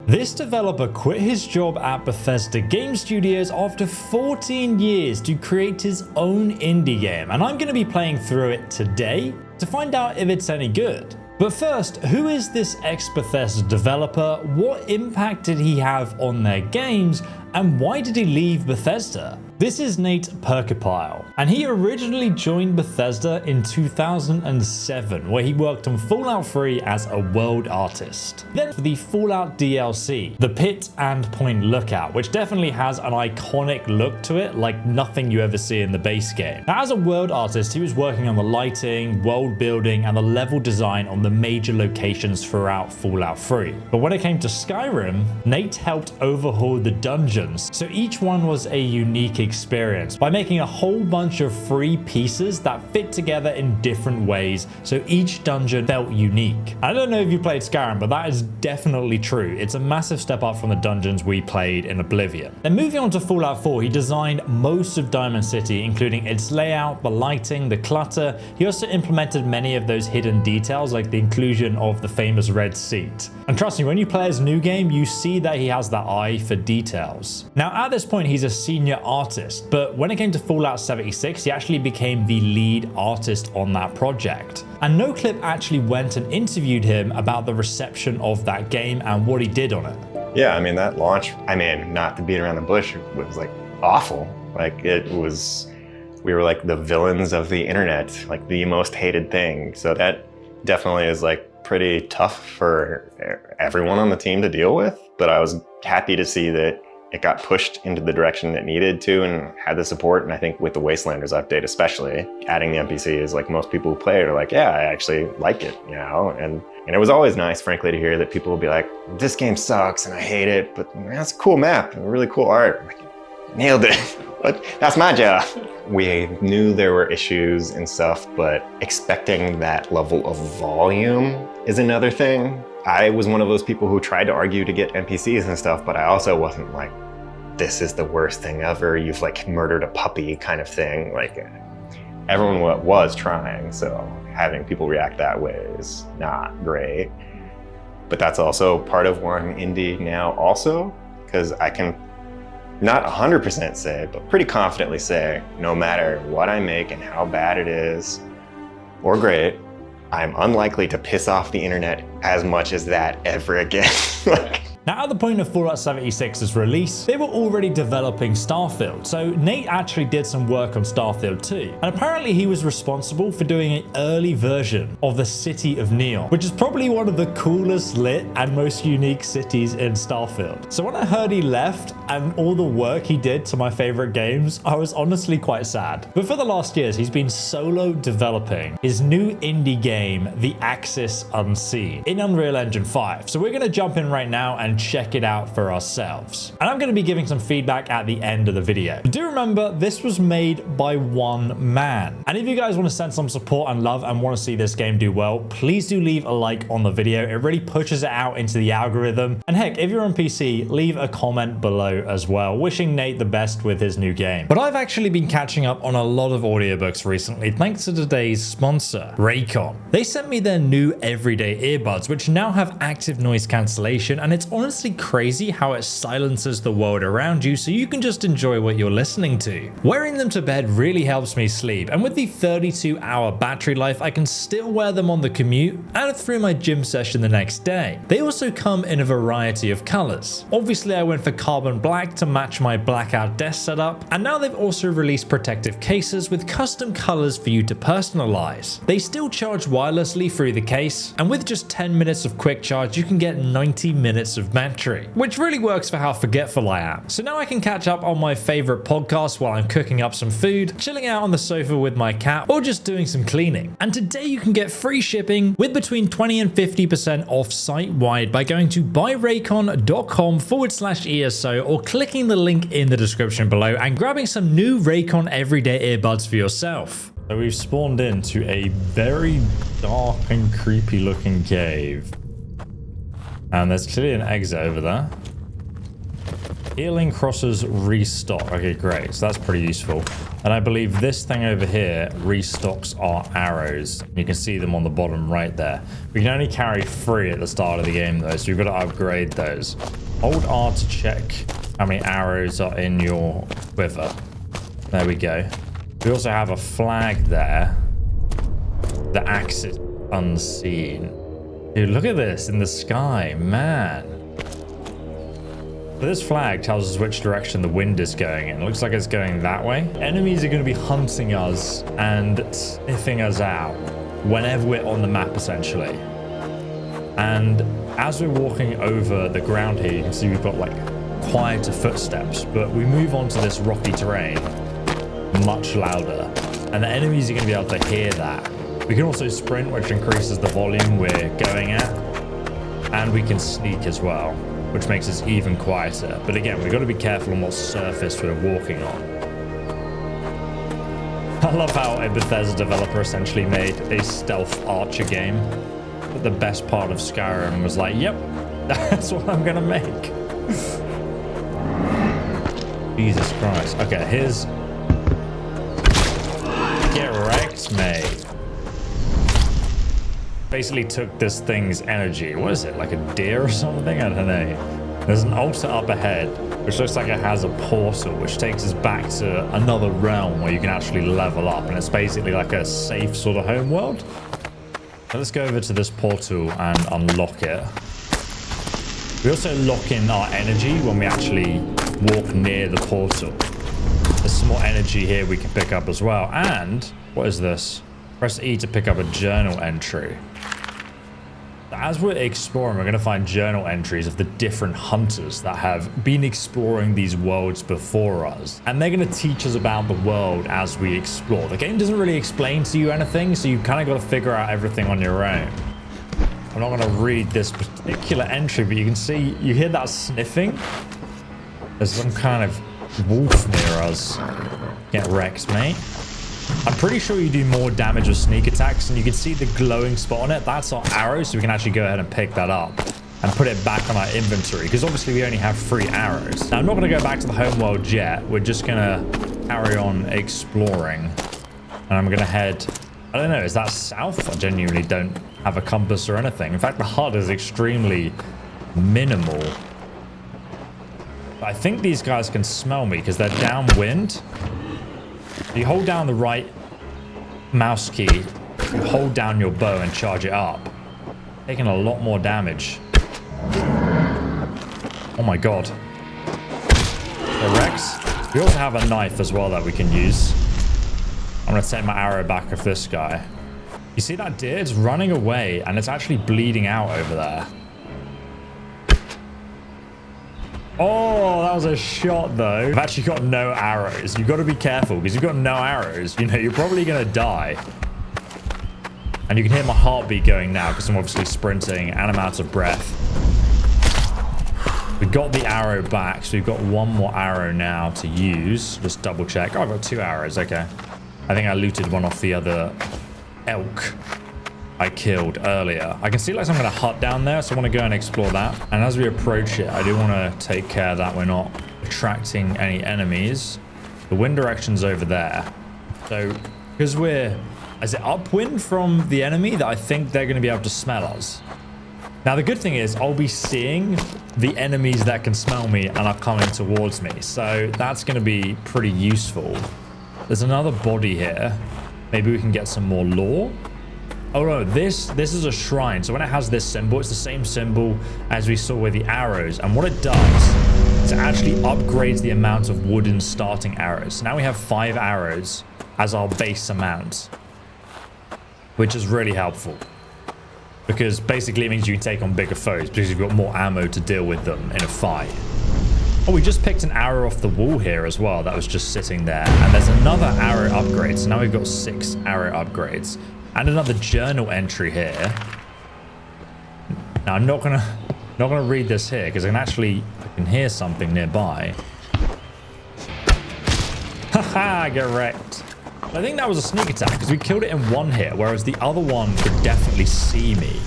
This developer quit his job at Bethesda Game Studios after 14 years to create his own indie game, and I'm going to be playing through it today to find out if it's any good. But first, who is this ex-Bethesda developer, what impact did he have on their games, and why did he leave Bethesda? This is Nate Purkepile, and he originally joined Bethesda in 2007, where he worked on Fallout 3 as a world artist. Then for the Fallout DLC, the Pitt and Point Lookout, which definitely has an iconic look to it, like nothing you ever see in the base game. Now, as a world artist, he was working on the lighting, world building, and the level design on the major locations throughout Fallout 3. But when it came to Skyrim, Nate helped overhaul the dungeons, so each one was a unique experience by making a whole bunch of free pieces that fit together in different ways, so each dungeon felt unique. I don't know if you played Skyrim, but that is definitely true. It's a massive step up from the dungeons we played in Oblivion. Then moving on to Fallout 4, he designed most of Diamond City, including its layout, the lighting, the clutter. He also implemented many of those hidden details, like the inclusion of the famous red seat. And trust me, when you play his new game, you see that he has that eye for details. Now, at this point, he's a senior artist, but when it came to Fallout 76, he actually became the lead artist on that project. And NoClip actually went and interviewed him about the reception of that game and what he did on it. Yeah, I mean, that launch, not to beat around the bush, it was like awful. Like we were like the villains of the internet, like the most hated thing. So that definitely is like pretty tough for everyone on the team to deal with. But I was happy to see that it got pushed into the direction it needed to and had the support. And I think with the Wastelanders update, especially adding the NPCs, like most people who play it are like, yeah, I actually like it, you know? And it was always nice, frankly, to hear that people would be like, this game sucks and I hate it, but that's a cool map and really cool art. I'm like, nailed it. But that's my job. We knew there were issues and stuff, but expecting that level of volume is another thing. I was one of those people who tried to argue to get NPCs and stuff, but I also wasn't like, this is the worst thing ever, you've like murdered a puppy kind of thing. Like, everyone was trying, so having people react that way is not great. But that's also part of why I'm indie now also, because I can not 100% say, but pretty confidently say, no matter what I make and how bad it is, or great, I'm unlikely to piss off the internet as much as that ever again. Now, at the point of Fallout 76's release, they were already developing Starfield, so Nate actually did some work on Starfield too. And apparently he was responsible for doing an early version of the City of Neon, which is probably one of the coolest lit and most unique cities in Starfield. So when I heard he left and all the work he did to my favorite games, I was honestly quite sad. But for the last years, he's been solo developing his new indie game, The Axis Unseen, in Unreal Engine 5. So we're going to jump in right now and check it out for ourselves. And I'm going to be giving some feedback at the end of the video. But do remember, this was made by one man. And if you guys want to send some support and love and want to see this game do well, please do leave a like on the video. It really pushes it out into the algorithm. And heck, if you're on PC, leave a comment below as well, wishing Nate the best with his new game. But I've actually been catching up on a lot of audiobooks recently, thanks to today's sponsor, Raycon. They sent me their new everyday earbuds, which now have active noise cancellation, and it's honestly crazy how it silences the world around you so you can just enjoy what you're listening to. Wearing them to bed really helps me sleep, and with the 32-hour battery life, I can still wear them on the commute and through my gym session the next day. They also come in a variety of colors. Obviously, I went for carbon black to match my blackout desk setup, and now they've also released protective cases with custom colors for you to personalize. They still charge wirelessly through the case, and with just 10 minutes of quick charge, you can get 90 minutes of battery, which really works for how forgetful I am. So now I can catch up on my favorite podcasts while I'm cooking up some food, chilling out on the sofa with my cat, or just doing some cleaning. And today you can get free shipping with between 20 and 50% off site-wide by going to buyraycon.com/ESO or clicking the link in the description below and grabbing some new Raycon everyday earbuds for yourself. So we've spawned into a very dark and creepy looking cave. And there's clearly an exit over there. Healing crosses restock. Okay, great. So that's pretty useful. And I believe this thing over here restocks our arrows. You can see them on the bottom right there. We can only carry 3 at the start of the game though, so you've got to upgrade those. Hold R to check how many arrows are in your quiver. There we go. We also have a flag there. The axe is unseen. Dude, look at this in the sky, man. So this flag tells us which direction the wind is going in. It looks like it's going that way. Enemies are going to be hunting us and sniffing us out whenever we're on the map, essentially. And as we're walking over the ground here, you can see we've got like quieter footsteps, but we move onto this rocky terrain much louder, and the enemies are going to be able to hear that. We can also sprint, which increases the volume we're going at, and we can sneak as well, which makes us even quieter. But again, we've got to be careful on what surface we're walking on. I love how a Bethesda developer essentially made a stealth archer game, but the best part of Skyrim was like, yep, that's what I'm gonna make. Jesus Christ. Okay, here's... Get wrecked, mate. Basically took this thing's energy. What is it, like a deer or something? I don't know. There's an altar up ahead, which looks like it has a portal, which takes us back to another realm where you can actually level up, and it's basically like a safe sort of home world. So let's go over to this portal and unlock it. We also lock in our energy when we actually walk near the portal. There's some more energy here we can pick up as well. And what is this? Press E to pick up a journal entry. As we're exploring, we're going to find journal entries of the different hunters that have been exploring these worlds before us. And they're going to teach us about the world as we explore. The game doesn't really explain to you anything, so you've kind of got to figure out everything on your own. I'm not going to read this particular entry, but you can see, you hear that sniffing? There's some kind of wolf near us. Get wrecked, mate. I'm pretty sure you do more damage with sneak attacks, and you can see the glowing spot on it. That's our arrow, so we can actually go ahead and pick that up and put it back on our inventory, because obviously we only have 3 arrows. Now, I'm not going to go back to the home world yet. We're just going to carry on exploring, and I'm going to head... I don't know, is that south? I genuinely don't have a compass or anything. In fact, the HUD is extremely minimal. But I think these guys can smell me because they're downwind. You hold down the right mouse key, you hold down your bow and charge it up. Taking a lot more damage. Oh my god. Rex. We also have a knife as well that we can use. I'm going to take my arrow back of this guy. You see that deer? It's running away and it's actually bleeding out over there. Oh, that was a shot though. I've actually got no arrows. You've got to be careful because you've got no arrows. You know, you're probably going to die. And you can hear my heartbeat going now because I'm obviously sprinting and I'm out of breath. We got the arrow back, so we've got 1 more arrow now to use. Just double check. Oh, I've got 2 arrows. Okay. I think I looted one off the other elk I killed earlier. I can see like some kind of hut down there, so I want to go and explore that. And as we approach it, I do want to take care that we're not attracting any enemies. The wind direction's over there. So, because we're... Is it upwind from the enemy that I think they're going to be able to smell us? Now, the good thing is I'll be seeing the enemies that can smell me and are coming towards me. So that's going to be pretty useful. There's another body here. Maybe we can get some more lore. Oh no, this is a shrine. So when it has this symbol, it's the same symbol as we saw with the arrows. And what it does is it actually upgrades the amount of wooden starting arrows. So now we have 5 arrows as our base amount, which is really helpful. Because basically it means you can take on bigger foes because you've got more ammo to deal with them in a fight. Oh, we just picked an arrow off the wall here as well. That was just sitting there. And there's another arrow upgrade. So now we've got 6 arrow upgrades. And another journal entry here. Now I'm not gonna read this here because I can hear something nearby. Haha, get wrecked. I think that was a sneak attack because we killed it in 1 hit, whereas the other one could definitely see me.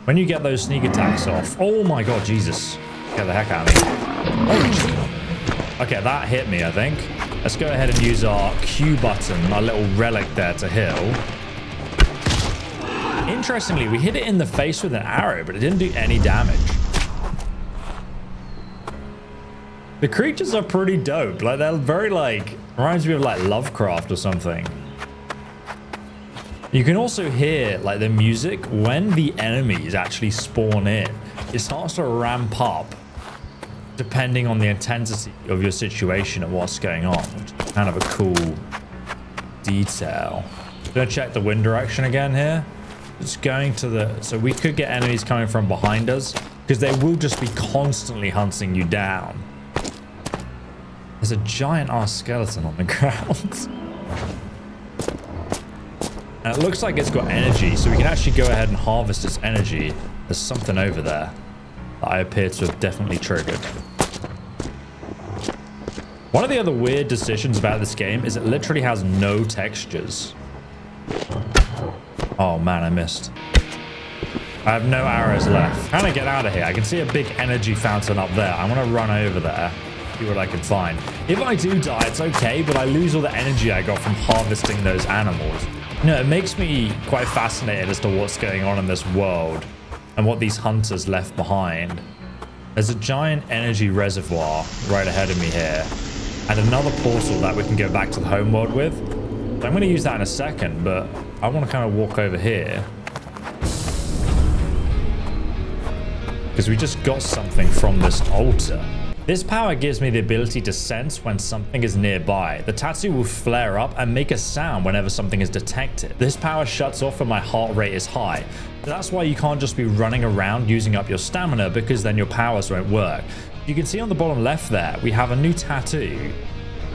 When you get those sneak attacks off, oh my god, Jesus. Get the heck out of me. Oh, Okay, that hit me, I think. Let's go ahead and use our Q button, our little relic there to heal. Interestingly, we hit it in the face with an arrow, but it didn't do any damage. The creatures are pretty dope. Like, they're very, like, reminds me of, like, Lovecraft or something. You can also hear, like, the music when the enemies actually spawn in. It starts to ramp up depending on the intensity of your situation and what's going on. Which is kind of a cool detail. Gonna check the wind direction again here. It's going to the... So we could get enemies coming from behind us because they will just be constantly hunting you down. There's a giant ass skeleton on the ground. And it looks like it's got energy, so we can actually go ahead and harvest its energy. There's something over there that I appear to have definitely triggered. One of the other weird decisions about this game is it literally has no textures. Oh man, I missed. I have no arrows left. How do I get out of here? I can see a big energy fountain up there. I want to run over there, see what I can find. If I do die, it's okay, but I lose all the energy I got from harvesting those animals. You know, it makes me quite fascinated as to what's going on in this world and what these hunters left behind. There's a giant energy reservoir right ahead of me here, and another portal that we can go back to the home world with. So I'm going to use that in a second, but I want to kind of walk over here because we just got something from this altar. This power gives me the ability to sense when something is nearby. The tattoo will flare up and make a sound whenever something is detected. This power shuts off when my heart rate is high. So that's why you can't just be running around using up your stamina, because then your powers won't work. You can see on the bottom left there, we have a new tattoo,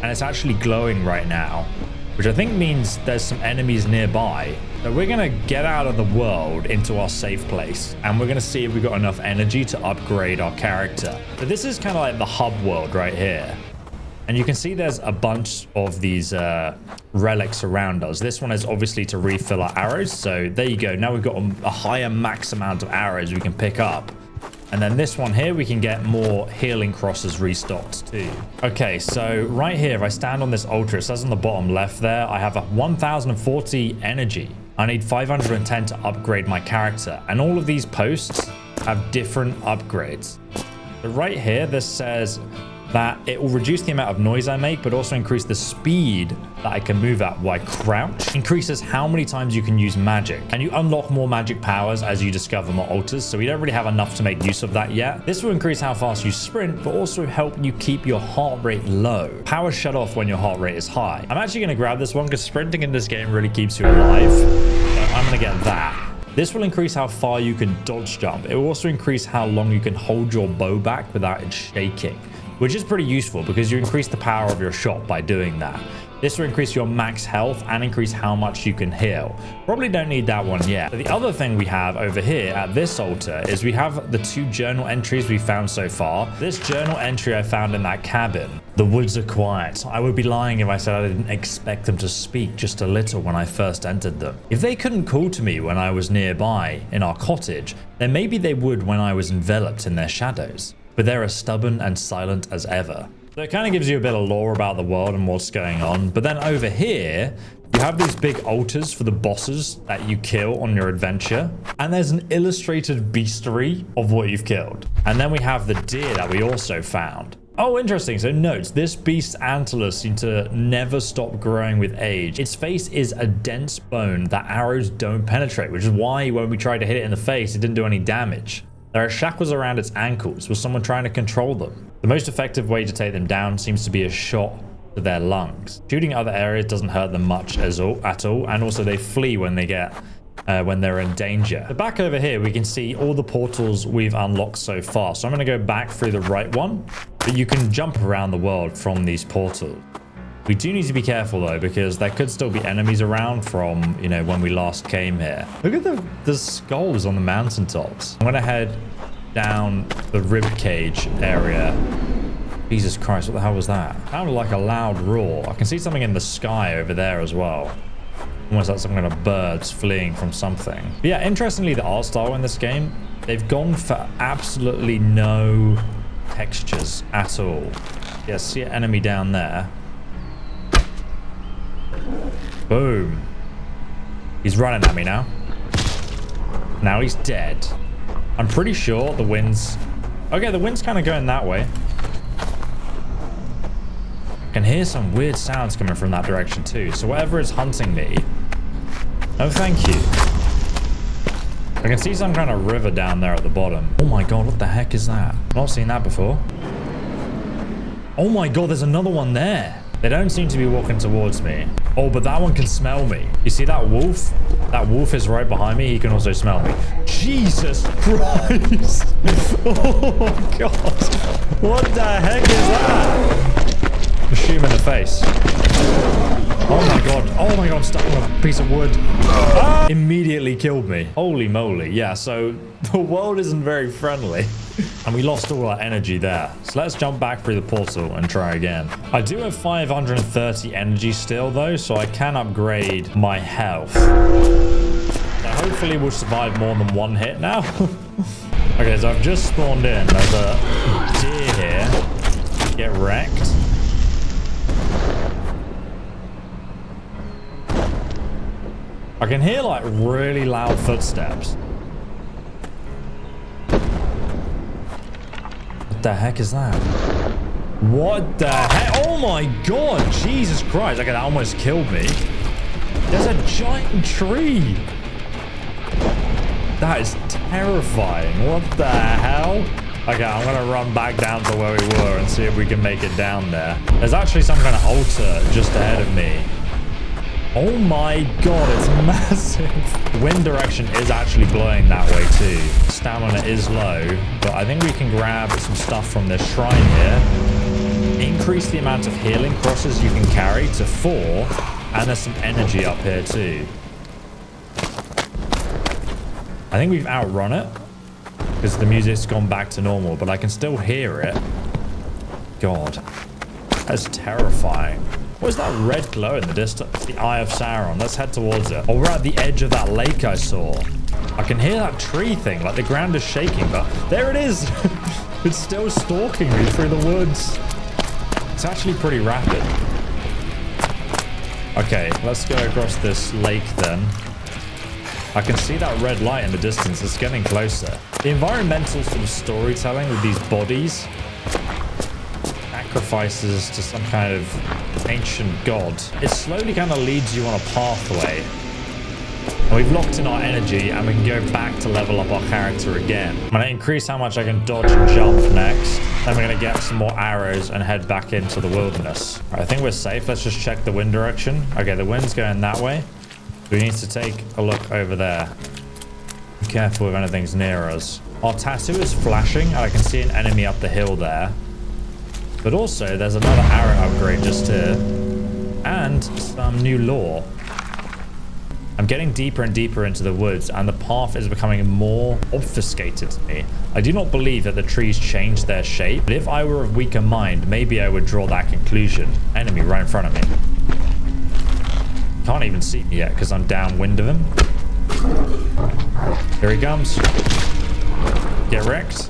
and it's actually glowing right now, which I think means there's some enemies nearby. So we're gonna get out of the world into our safe place, and we're gonna see if we got enough energy to upgrade our character. So this is kind of like the hub world right here. And you can see there's a bunch of these relics around us. This one is obviously to refill our arrows. So there you go. Now we've got a higher max amount of arrows we can pick up. And then this one here, we can get more healing crosses restocked too. Okay, so right here, if I stand on this altar, it says on the bottom left there, I have a 1040 energy. I need 510 to upgrade my character. And all of these posts have different upgrades. So right here, this says that it will reduce the amount of noise I make, but also increase the speed that I can move at while crouch. Increases how many times you can use magic. And you unlock more magic powers as you discover more altars, so we don't really have enough to make use of that yet. This will increase how fast you sprint, but also help you keep your heart rate low. Powers shut off when your heart rate is high. I'm actually gonna grab this one because sprinting in this game really keeps you alive. So I'm gonna get that. This will increase how far you can dodge jump. It will also increase how long you can hold your bow back without it shaking, which is pretty useful because you increase the power of your shot by doing that. This will increase your max health and increase how much you can heal. Probably don't need that one yet. But the other thing we have over here at this altar is we have the 2 journal entries we found so far. This journal entry I found in that cabin. The woods are quiet. I would be lying if I said I didn't expect them to speak just a little when I first entered them. If they couldn't call to me when I was nearby in our cottage, then maybe they would when I was enveloped in their shadows. But they're as stubborn and silent as ever. So it kind of gives you a bit of lore about the world and what's going on. But then over here, you have these big altars for the bosses that you kill on your adventure. And there's an illustrated bestiary of what you've killed. And then we have the deer that we also found. Oh, interesting. So notes, this beast's antlers seem to never stop growing with age. Its face is a dense bone that arrows don't penetrate, which is why when we tried to hit it in the face, it didn't do any damage. There are shackles around its ankles with someone trying to control them. The most effective way to take them down seems to be a shot to their lungs. Shooting other areas doesn't hurt them much at all, and also they flee when they're in danger. So back over here, we can see all the portals we've unlocked so far. So I'm going to go back through the right one, but you can jump around the world from these portals. We do need to be careful though, because there could still be enemies around from, you know, when we last came here. Look at the skulls on the mountaintops. I'm gonna head down the rib cage area. Jesus Christ, what the hell was that? Sounded like a loud roar. I can see something in the sky over there as well. Almost like some kind of birds fleeing from something. But yeah, interestingly, the art style in this game, they've gone for absolutely no textures at all. Yeah, see an enemy down there. Boom. He's running at me now. Now he's dead. I'm pretty sure the wind's... Okay, the wind's kind of going that way. I can hear some weird sounds coming from that direction too. So whatever is hunting me... Oh, thank you. I can see some kind of river down there at the bottom. Oh my god, what the heck is that? I've not seen that before. Oh my god, there's another one there. They don't seem to be walking towards me. Oh, but that one can smell me. You see that wolf? That wolf is right behind me. He can also smell me. Jesus Christ. Oh god. What the heck is that? Shoot him in the face. Oh my god. Oh my god. Stuck on a piece of wood. Ah! Immediately killed me. Holy moly. Yeah, so the world isn't very friendly. And we lost all our energy there. So let's jump back through the portal and try again. I do have 530 energy still though, so I can upgrade my health. Now hopefully we'll survive more than one hit now. Okay, so I've just spawned in. There's a deer here. Get wrecked. I can hear like really loud footsteps. What the heck is that? What the heck? Oh my god, Jesus Christ. Okay, that almost killed me. There's a giant tree. That is terrifying. What the hell? Okay, I'm gonna run back down to where we were and see if we can make it down there. There's actually some kind of altar just ahead of me. Oh my god, it's massive. The wind direction is actually blowing that way too. Stamina is low, but I think we can grab some stuff from this shrine here. Increase the amount of healing crosses you can carry to 4, and there's some energy up here too. I think we've outrun it because the music's gone back to normal, but I can still hear it. God, that's terrifying. What is that red glow in the distance? The Eye of Sauron. Let's head towards it. Oh, we're at the edge of that lake I saw. I can hear that tree thing. Like the ground is shaking, but there it is. It's still stalking me through the woods. It's actually pretty rapid. Okay, let's go across this lake then. I can see that red light in the distance. It's getting closer. The environmental sort of storytelling with these bodies sacrifices to some kind of ancient god. It slowly kind of leads you on a pathway. And we've locked in our energy and we can go back to level up our character again. I'm going to increase how much I can dodge and jump next. Then we're going to get some more arrows and head back into the wilderness. All right, I think we're safe. Let's just check the wind direction. Okay, the wind's going that way. We need to take a look over there. Be careful if anything's near us. Our tattoo is flashing and I can see an enemy up the hill there. But also, there's another arrow upgrade just here. And some new lore. I'm getting deeper and deeper into the woods, and the path is becoming more obfuscated to me. I do not believe that the trees changed their shape, but if I were of weaker mind, maybe I would draw that conclusion. Enemy right in front of me. Can't even see me yet, because I'm downwind of him. Here he comes. Get wrecked.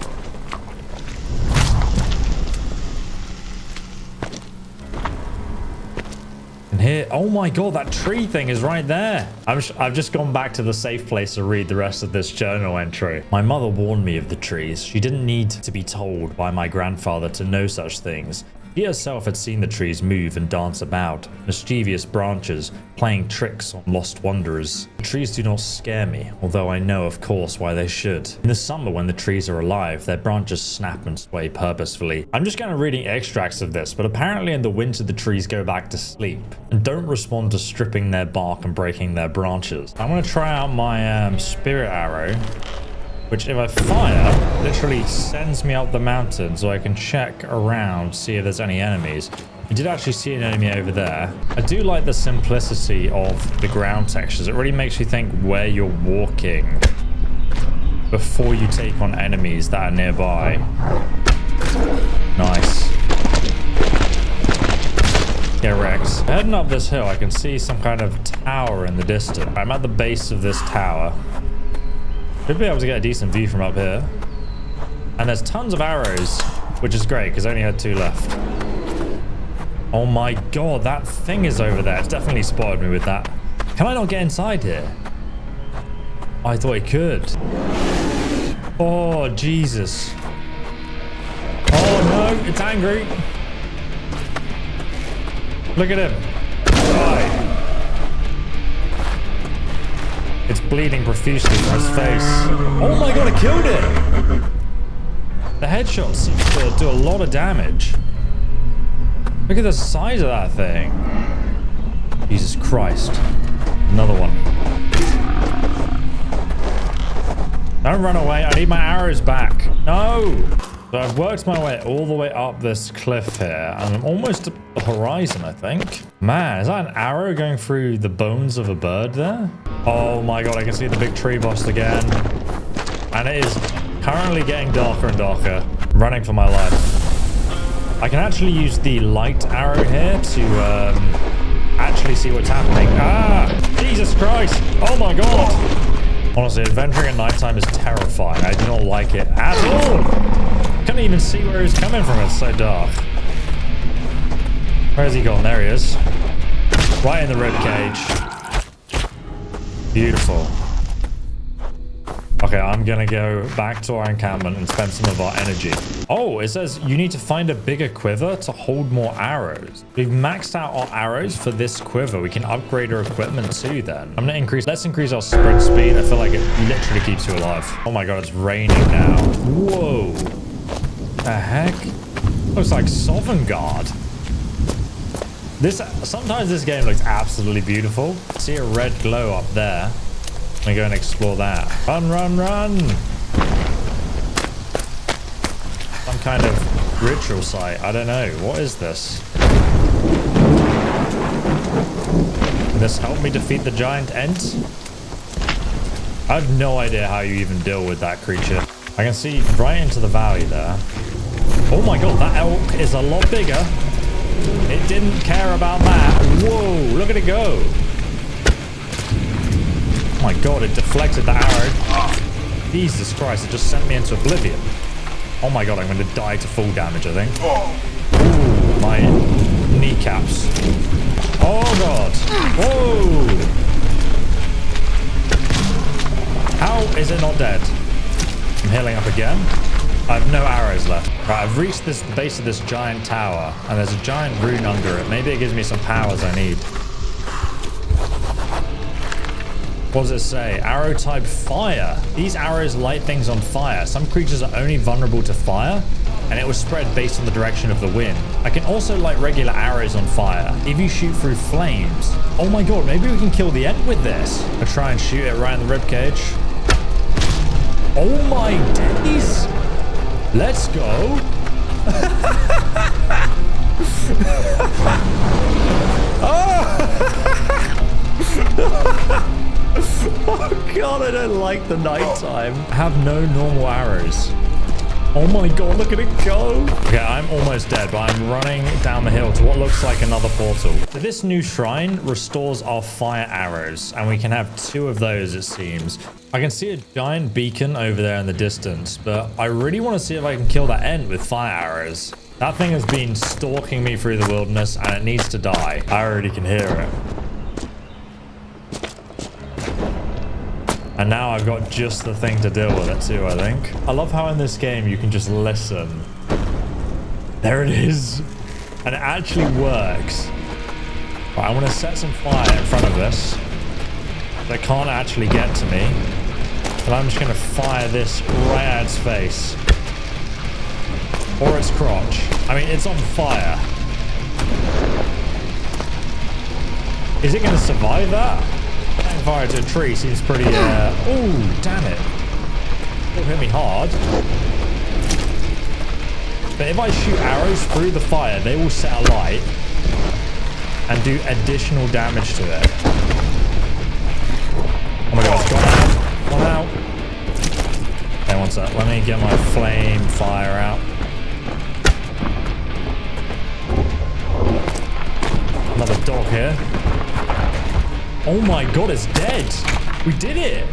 Here, oh my god, that tree thing is right there. I've just gone back to the safe place to read the rest of this journal entry. My mother warned me of the trees. She didn't need to be told by my grandfather to know such things. She herself had seen the trees move and dance about, mischievous branches playing tricks on lost wanderers. The trees do not scare me, although I know of course why they should. In the summer when the trees are alive, their branches snap and sway purposefully. I'm just kind of reading extracts of this, but apparently in the winter the trees go back to sleep and don't respond to stripping their bark and breaking their branches. I'm going to try out my spirit arrow, which if I fire, literally sends me up the mountain so I can check around, see if there's any enemies. I did actually see an enemy over there. I do like the simplicity of the ground textures. It really makes you think where you're walking before you take on enemies that are nearby. Nice. Get wrecked. Heading up this hill, I can see some kind of tower in the distance. I'm at the base of this tower. Should be able to get a decent view from up here. And there's tons of arrows, which is great because I only had 2 left. Oh my god, that thing is over there. It's definitely spotted me with that. Can I not get inside here? I thought I could. Oh, Jesus. Oh no, it's angry. Look at him. Die. It's bleeding profusely from his face. Oh my god, I killed it! The headshot seems to do a lot of damage. Look at the size of that thing. Jesus Christ. Another one. Don't run away. I need my arrows back. No! So I've worked my way all the way up this cliff here, and I'm almost at the horizon, I think. Man, is that an arrow going through the bones of a bird there? Oh my god, I can see the big tree boss again. And it is currently getting darker and darker. I'm running for my life. I can actually use the light arrow here to actually see what's happening. Ah! Jesus Christ! Oh my god! Honestly, adventuring at nighttime is terrifying. I do not like it at all! Can't even see where he's coming from. It's so dark. Where has he gone? There he is. Right in the rib cage. Beautiful. Okay, I'm gonna go back to our encampment and spend some of our energy. Oh, it says you need to find a bigger quiver to hold more arrows. We've maxed out our arrows for this quiver. We can upgrade our equipment too then. I'm gonna let's increase our sprint speed. I feel like it literally keeps you alive. Oh my god, it's raining now. Whoa. The heck? Looks like Sovngarde. Sometimes this game looks absolutely beautiful. I see a red glow up there. Let me go and explore that. Run, run, run! Some kind of ritual site. I don't know. What is this? Can this help me defeat the giant ent? I have no idea how you even deal with that creature. I can see right into the valley there. Oh my god, that elk is a lot bigger. It didn't care about that. Whoa, look at it go. Oh my god, it deflected the arrow. Jesus Christ, it just sent me into oblivion. Oh my god, I'm going to die to full damage, I think. Ooh, my kneecaps. Oh god. Whoa. How is it not dead? I'm healing up again. I have no arrows left. Right, I've reached the base of this giant tower, and there's a giant rune under it. Maybe it gives me some powers I need. What does it say? Arrow type fire. These arrows light things on fire. Some creatures are only vulnerable to fire, and it will spread based on the direction of the wind. I can also light regular arrows on fire if you shoot through flames. Oh my god, maybe we can kill the ent with this. I'll try and shoot it right in the ribcage. Oh my days! Let's go! Oh god, I don't like the nighttime. I have no normal arrows. Oh my god, look at it go. Okay, I'm almost dead, but I'm running down the hill to what looks like another portal. So this new shrine restores our fire arrows, and we can have 2 of those, it seems. I can see a giant beacon over there in the distance, but I really want to see if I can kill that ent with fire arrows. That thing has been stalking me through the wilderness, and it needs to die. I already can hear it. And now I've got just the thing to deal with it too, I think. I love how in this game you can just listen. There it is. And it actually works. Right, I want to set some fire in front of this. They can't actually get to me. And I'm just going to fire this right at its face. Or its crotch. I mean, it's on fire. Is it going to survive that? Setting fire to a tree seems pretty, oh, damn it. It'll hit me hard. But if I shoot arrows through the fire, they will set alight and do additional damage to it. Oh my god, it's gone out. Gone out. Okay, one sec. Let me get my flame fire out. Another dog here. Oh my god, it's dead. We did it.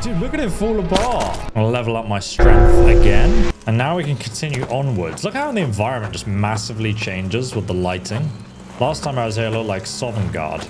Dude, look at it fall apart. I'll level up my strength again. And now we can continue onwards. Look how the environment just massively changes with the lighting. Last time I was here, it looked like Sovngarde.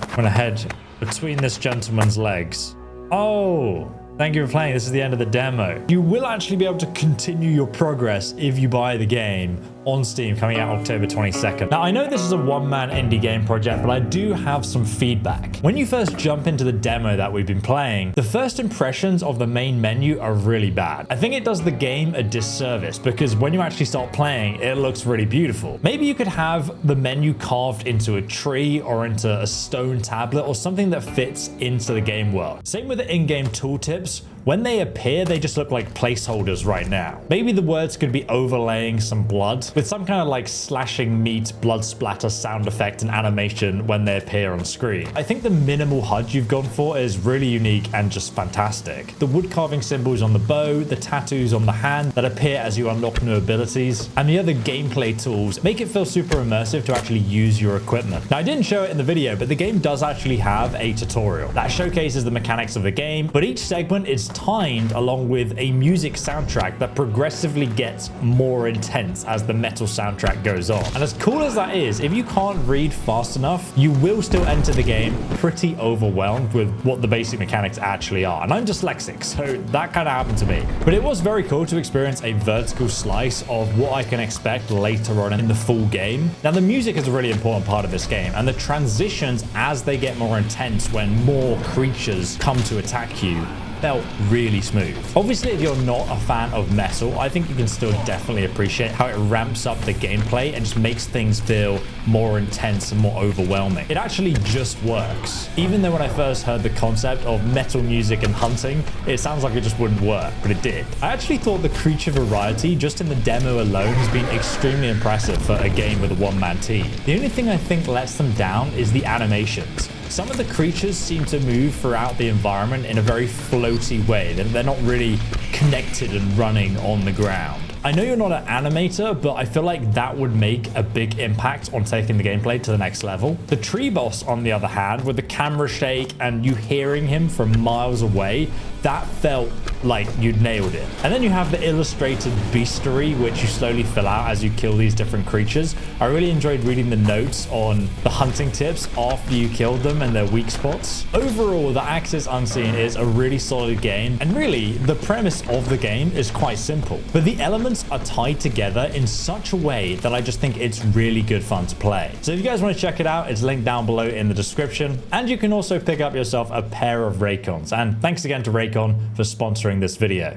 I'm gonna head between this gentleman's legs. Oh, thank you for playing. This is the end of the demo. You will actually be able to continue your progress if you buy the game on Steam, coming out October 22nd. Now, I know this is a one-man indie game project, but I do have some feedback. When you first jump into the demo that we've been playing, the first impressions of the main menu are really bad. I think it does the game a disservice because when you actually start playing, it looks really beautiful. Maybe you could have the menu carved into a tree or into a stone tablet or something that fits into the game world. Same with the in-game tooltips. When they appear, they just look like placeholders right now. Maybe the words could be overlaying some blood with some kind of like slashing meat, blood splatter sound effect and animation when they appear on screen. I think the minimal HUD you've gone for is really unique and just fantastic. The wood carving symbols on the bow, the tattoos on the hand that appear as you unlock new abilities, and the other gameplay tools make it feel super immersive to actually use your equipment. Now, I didn't show it in the video, but the game does actually have a tutorial that showcases the mechanics of the game, but each segment is timed along with a music soundtrack that progressively gets more intense as the metal soundtrack goes on. And as cool as that is, if you can't read fast enough, you will still enter the game pretty overwhelmed with what the basic mechanics actually are. And I'm dyslexic, so that kind of happened to me. But it was very cool to experience a vertical slice of what I can expect later on in the full game. Now, the music is a really important part of this game, and the transitions as they get more intense when more creatures come to attack you felt really smooth. Obviously, if you're not a fan of metal, I think you can still definitely appreciate how it ramps up the gameplay and just makes things feel more intense and more overwhelming. It actually just works. Even though when I first heard the concept of metal music and hunting, it sounds like it just wouldn't work, but it did. I actually thought the creature variety just in the demo alone has been extremely impressive for a game with a one-man team. The only thing I think lets them down is the animations. Some of the creatures seem to move throughout the environment in a very floaty way. They're not really connected and running on the ground. I know you're not an animator, but I feel like that would make a big impact on taking the gameplay to the next level. The tree boss, on the other hand, with the camera shake and you hearing him from miles away, that felt like you'd nailed it. And then you have the illustrated bestiary, which you slowly fill out as you kill these different creatures. I really enjoyed reading the notes on the hunting tips after you killed them and their weak spots. Overall, the Axis Unseen is a really solid game, and really, the premise of the game is quite simple. But the elements are tied together in such a way that I just think it's really good fun to play. So if you guys want to check it out, it's linked down below in the description. And you can also pick up yourself a pair of Raycons. And thanks again to Raycon for sponsoring this video.